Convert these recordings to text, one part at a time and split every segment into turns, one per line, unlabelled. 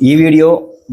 ఈ వీడియో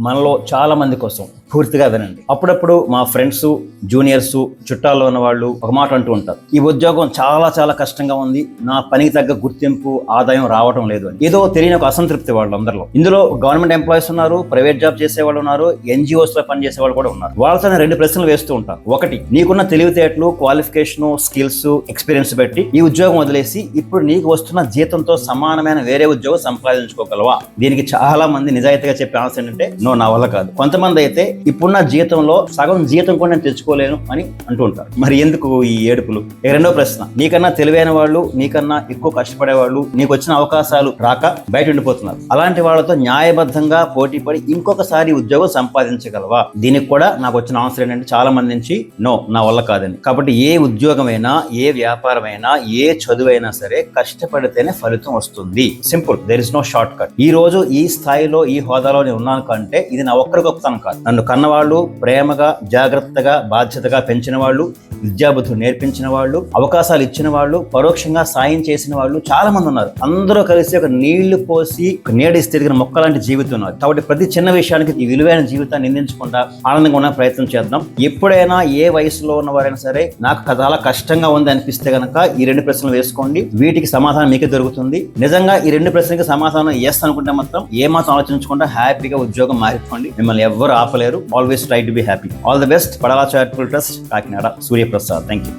మనలో చాలా మంది కోసం పూర్తిగా వినండి. అప్పుడప్పుడు మా ఫ్రెండ్స్, జూనియర్స్, చుట్టాల్లో ఉన్న వాళ్ళు ఒక మాట అంటూ ఉంటారు, ఈ ఉద్యోగం చాలా చాలా కష్టంగా ఉంది, నా పనికి తగ్గ గుర్తింపు, ఆదాయం రావడం లేదు అని. ఏదో తెలియని ఒక అసంతృప్తి వాళ్ళందరిలో. ఇందులో గవర్నమెంట్ ఎంప్లాయీస్ ఉన్నారు, ప్రైవేట్ జాబ్ చేసే వాళ్ళు ఉన్నారు, NGOs లో పనిచేసే వాళ్ళు కూడా ఉన్నారు. వాళ్ళతో నేను 2 ప్రశ్నలు వేస్తూ ఉంటాను. ఒకటి, నీకున్న తెలివితేటలు, క్వాలిఫికేషన్, స్కిల్స్, ఎక్స్పీరియన్స్ బట్టి ఈ ఉద్యోగం వదిలేసి ఇప్పుడు నీకు వస్తున్న జీతంతో సమానమైన వేరే ఉద్యోగం సంపాదించుకోగలవా? దీనికి చాలా మంది నిజాయితీగా చెప్పే ఆన్సర్ ఏంటంటే నో, నా వల్ల కాదు. కొంతమంది అయితే ఇప్పుడున్న జీతంలో సగం జీతం కూడా నేను తెచ్చుకోలేను అని అంటూ ఉంటారు. మరి ఎందుకు ఈ ఏడుపులు? రెండో ప్రశ్న, నీకన్నా తెలివైన వాళ్ళు, నీకన్నా ఎక్కువ కష్టపడే వాళ్ళు, నీకు వచ్చిన అవకాశాలు రాక బయట ఉండిపోతున్నారు. అలాంటి వాళ్ళతో న్యాయబద్ధంగా పోటీపడి ఇంకొకసారి ఉద్యోగం సంపాదించగలవా? దీనికి కూడా నాకు వచ్చిన ఆన్సర్ ఏంటంటే చాలా మంది నుంచి నో, నా వల్ల కాదని. కాబట్టి ఏ ఉద్యోగమైనా, ఏ వ్యాపారమైనా, ఏ చదువైనా సరే కష్టపడితేనే ఫలితం వస్తుంది. Simple, there is no shortcut. ఈ రోజు ఈ స్థాయిలో, ఈ హోదాలో నేను ఉన్నాను కంటే ఇది నా ఒక్కరి గొప్పతనం కాదు. నన్ను కన్నవాళ్ళు, ప్రేమగా, జాగ్రత్తగా, బాధ్యతగా పెంచిన వాళ్ళు, విద్యాబుద్ధులు నేర్పించిన వాళ్ళు, అవకాశాలు ఇచ్చిన వాళ్ళు, పరోక్షంగా సాయం చేసిన వాళ్ళు చాలా మంది ఉన్నారు. అందరూ కలిసి ఒక నీళ్లు పోసి నీడిసి తిరిగిన మొక్క లాంటి జీవితం ఉన్నారు. కాబట్టి ప్రతి చిన్న విషయానికి ఈ విలువైన జీవితాన్ని నిందించకుండా ఆనందంగా ఉన్న ప్రయత్నం చేద్దాం. ఎప్పుడైనా ఏ వయసులో ఉన్నవారైనా సరే నాకు చాలా కష్టంగా ఉంది అనిపిస్తే గనక ఈ 2 ప్రశ్నలు వేసుకోండి. వీటికి సమాధానం మీకే దొరుకుతుంది. నిజంగా ఈ 2 ప్రశ్నలకి సమాధానం ఎస్ అనుకుంటే మాత్రం ఏమాత్రం ఆలోచించకుండా హ్యాపీగా ఉద్యోగం మారిపోండి. మిమ్మల్ని ఎవ్వరు ఆపలేరు. Always try to be happy. All the best. Padala charitable trust, Kakinada, Suryaprasad. Thank you.